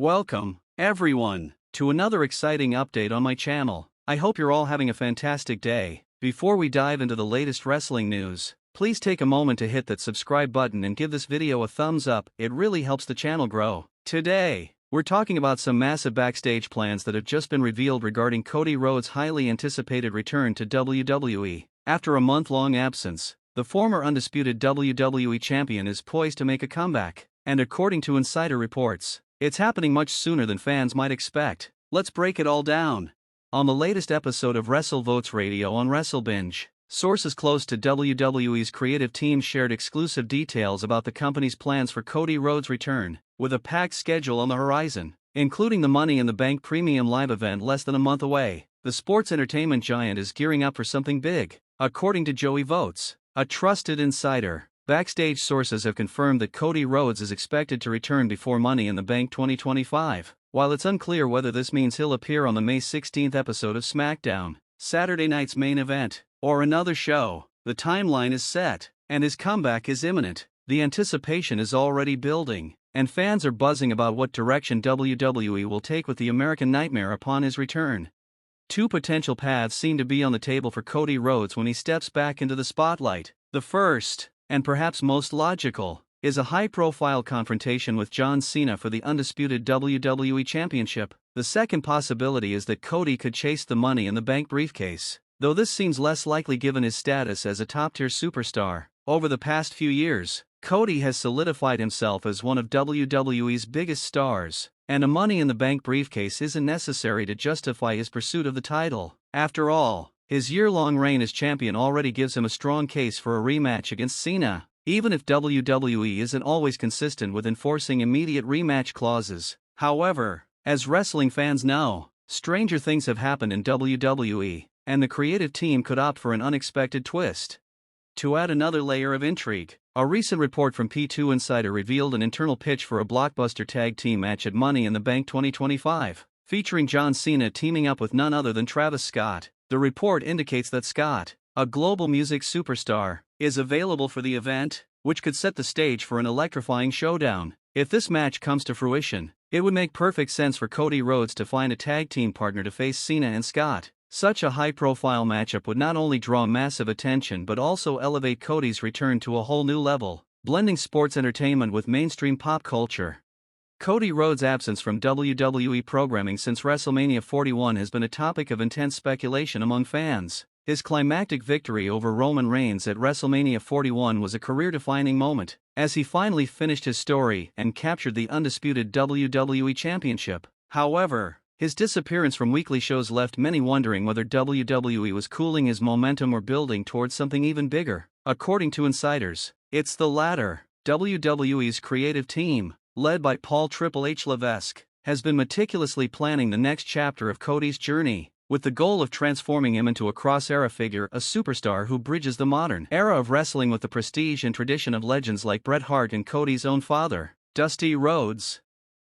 Welcome, everyone, to another exciting update on my channel. I hope you're all having a fantastic day. Before we dive into the latest wrestling news, please take a moment to hit that subscribe button and give this video a thumbs up. It really helps the channel grow. Today, we're talking about some massive backstage plans that have just been revealed regarding Cody Rhodes' highly anticipated return to WWE. After a month-long absence, the former undisputed WWE champion is poised to make a comeback, and according to insider reports, it's happening much sooner than fans might expect. Let's break it all down. On the latest episode of WrestleVotes Radio on WrestleBinge, sources close to WWE's creative team shared exclusive details about the company's plans for Cody Rhodes' return, with a packed schedule on the horizon, including the Money in the Bank Premium Live event less than a month away. The sports entertainment giant is gearing up for something big, according to Joey Votes, a trusted insider. Backstage sources have confirmed that Cody Rhodes is expected to return before Money in the Bank 2025, while it's unclear whether this means he'll appear on the May 16th episode of SmackDown, Saturday night's main event, or another show. The timeline is set, and his comeback is imminent. The anticipation is already building, and fans are buzzing about what direction WWE will take with the American Nightmare upon his return. Two potential paths seem to be on the table for Cody Rhodes when he steps back into the spotlight. The first, and perhaps most logical, is a high-profile confrontation with John Cena for the undisputed WWE Championship. The second possibility is that Cody could chase the Money in the Bank briefcase, though this seems less likely given his status as a top-tier superstar. Over the past few years, Cody has solidified himself as one of WWE's biggest stars, and a Money in the Bank briefcase isn't necessary to justify his pursuit of the title. After all, his year-long reign as champion already gives him a strong case for a rematch against Cena, even if WWE isn't always consistent with enforcing immediate rematch clauses. However, as wrestling fans know, stranger things have happened in WWE, and the creative team could opt for an unexpected twist. To add another layer of intrigue, a recent report from P2 Insider revealed an internal pitch for a blockbuster tag team match at Money in the Bank 2025, featuring John Cena teaming up with none other than Travis Scott. The report indicates that Scott, a global music superstar, is available for the event, which could set the stage for an electrifying showdown. If this match comes to fruition, it would make perfect sense for Cody Rhodes to find a tag team partner to face Cena and Scott. Such a high-profile matchup would not only draw massive attention but also elevate Cody's return to a whole new level, blending sports entertainment with mainstream pop culture. Cody Rhodes' absence from WWE programming since WrestleMania 41 has been a topic of intense speculation among fans. His climactic victory over Roman Reigns at WrestleMania 41 was a career-defining moment, as he finally finished his story and captured the undisputed WWE Championship. However, his disappearance from weekly shows left many wondering whether WWE was cooling his momentum or building towards something even bigger. According to insiders, it's the latter. WWE's creative team, led by Paul Triple H Levesque, has been meticulously planning the next chapter of Cody's journey, with the goal of transforming him into a cross-era figure, a superstar who bridges the modern era of wrestling with the prestige and tradition of legends like Bret Hart and Cody's own father, Dusty Rhodes.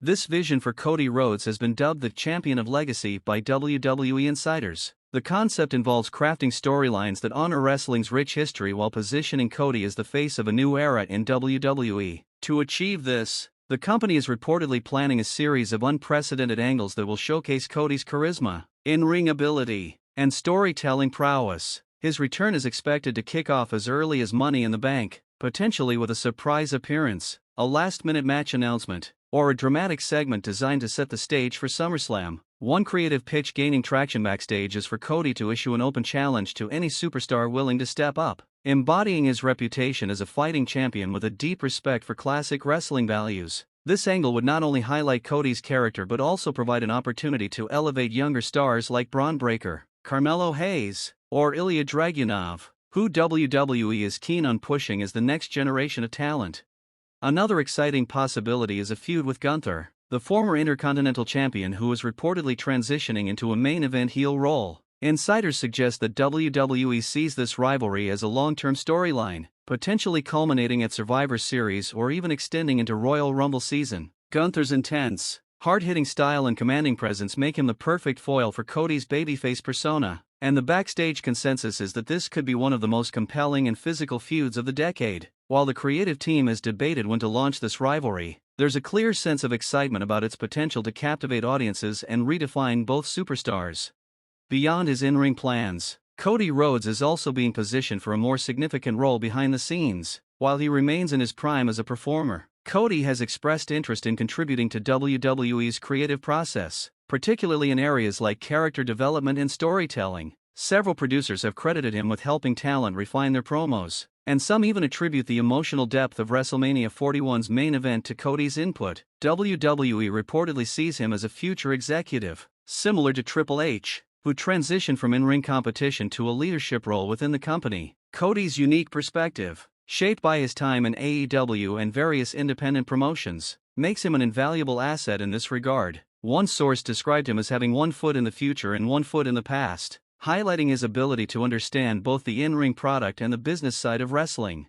This vision for Cody Rhodes has been dubbed the Champion of Legacy by WWE insiders. The concept involves crafting storylines that honor wrestling's rich history while positioning Cody as the face of a new era in WWE. To achieve this, the company is reportedly planning a series of unprecedented angles that will showcase Cody's charisma, in-ring ability, and storytelling prowess. His return is expected to kick off as early as Money in the Bank, potentially with a surprise appearance, a last-minute match announcement, or a dramatic segment designed to set the stage for SummerSlam. One creative pitch gaining traction backstage is for Cody to issue an open challenge to any superstar willing to step up, embodying his reputation as a fighting champion with a deep respect for classic wrestling values. This angle would not only highlight Cody's character but also provide an opportunity to elevate younger stars like Braun Breaker, Carmelo Hayes, or Ilya Dragunov, who WWE is keen on pushing as the next generation of talent. Another exciting possibility is a feud with Gunther, the former Intercontinental Champion who is reportedly transitioning into a main event heel role. Insiders suggest that WWE sees this rivalry as a long-term storyline, potentially culminating at Survivor Series or even extending into Royal Rumble season. Gunther's intense, hard-hitting style and commanding presence make him the perfect foil for Cody's babyface persona, and the backstage consensus is that this could be one of the most compelling and physical feuds of the decade. While the creative team has debated when to launch this rivalry, There's a clear sense of excitement about its potential to captivate audiences and redefine both superstars. Beyond his in-ring plans, Cody Rhodes is also being positioned for a more significant role behind the scenes. While he remains in his prime as a performer, Cody has expressed interest in contributing to WWE's creative process, particularly in areas like character development and storytelling. Several producers have credited him with helping talent refine their promos, and some even attribute the emotional depth of WrestleMania 41's main event to Cody's input. WWE reportedly sees him as a future executive, similar to Triple H, who transitioned from in-ring competition to a leadership role within the company. Cody's unique perspective, shaped by his time in AEW and various independent promotions, makes him an invaluable asset in this regard. One source described him as having one foot in the future and one foot in the past, highlighting his ability to understand both the in-ring product and the business side of wrestling.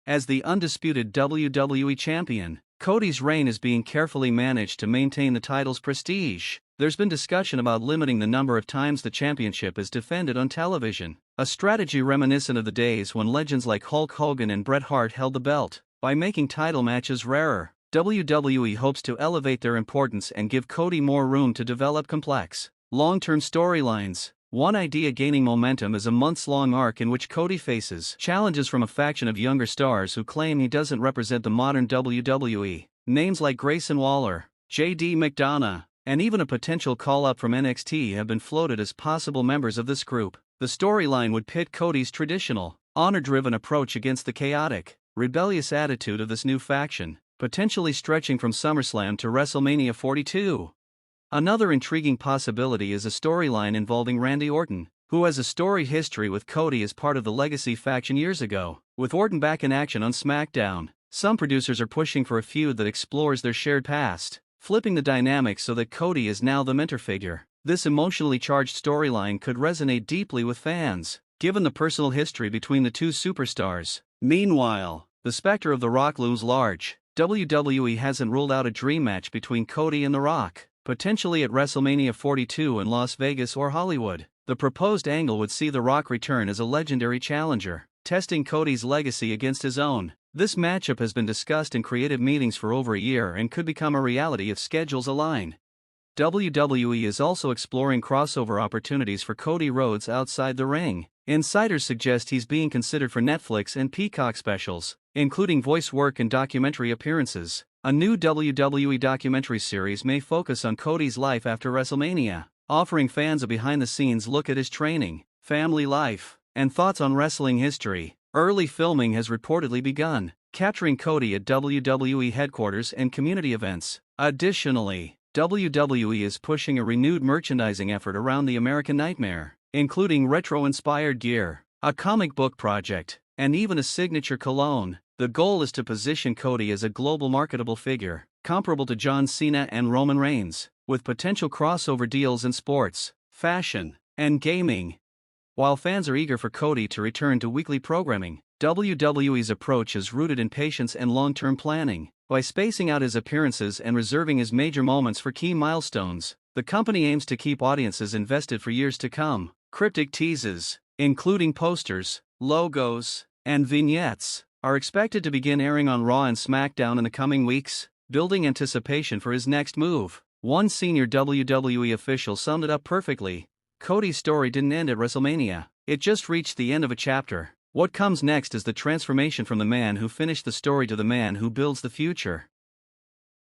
As the undisputed WWE champion, Cody's reign is being carefully managed to maintain the title's prestige. There's been discussion about limiting the number of times the championship is defended on television, a strategy reminiscent of the days when legends like Hulk Hogan and Bret Hart held the belt. By making title matches rarer, WWE hopes to elevate their importance and give Cody more room to develop complex, long-term storylines. One idea gaining momentum is a months-long arc in which Cody faces challenges from a faction of younger stars who claim he doesn't represent the modern WWE. Names like Grayson Waller, J.D. McDonough, and even a potential call-up from NXT have been floated as possible members of this group. The storyline would pit Cody's traditional, honor-driven approach against the chaotic, rebellious attitude of this new faction, potentially stretching from SummerSlam to WrestleMania 42. Another intriguing possibility is a storyline involving Randy Orton, who has a storied history with Cody as part of the Legacy faction years ago. With Orton back in action on SmackDown, some producers are pushing for a feud that explores their shared past, flipping the dynamic so that Cody is now the mentor figure. This emotionally charged storyline could resonate deeply with fans, given the personal history between the two superstars. Meanwhile, the specter of The Rock looms large. WWE hasn't ruled out a dream match between Cody and The Rock, potentially at WrestleMania 42 in Las Vegas or Hollywood. The proposed angle would see The Rock return as a legendary challenger, testing Cody's legacy against his own. This matchup has been discussed in creative meetings for over a year and could become a reality if schedules align. WWE is also exploring crossover opportunities for Cody Rhodes outside the ring. Insiders suggest he's being considered for Netflix and Peacock specials, including voice work and documentary appearances. A new WWE documentary series may focus on Cody's life after WrestleMania, offering fans a behind-the-scenes look at his training, family life, and thoughts on wrestling history. Early filming has reportedly begun, capturing Cody at WWE headquarters and community events. Additionally, WWE is pushing a renewed merchandising effort around the American Nightmare, including retro-inspired gear, a comic book project, and even a signature cologne. The goal is to position Cody as a global marketable figure, comparable to John Cena and Roman Reigns, with potential crossover deals in sports, fashion, and gaming. While fans are eager for Cody to return to weekly programming, WWE's approach is rooted in patience and long-term planning. By spacing out his appearances and reserving his major moments for key milestones, the company aims to keep audiences invested for years to come. Cryptic teases, including posters, logos, and vignettes, are expected to begin airing on Raw and SmackDown in the coming weeks, building anticipation for his next move. One senior WWE official summed it up perfectly: Cody's story didn't end at WrestleMania, it just reached the end of a chapter. What comes next is the transformation from the man who finished the story to the man who builds the future.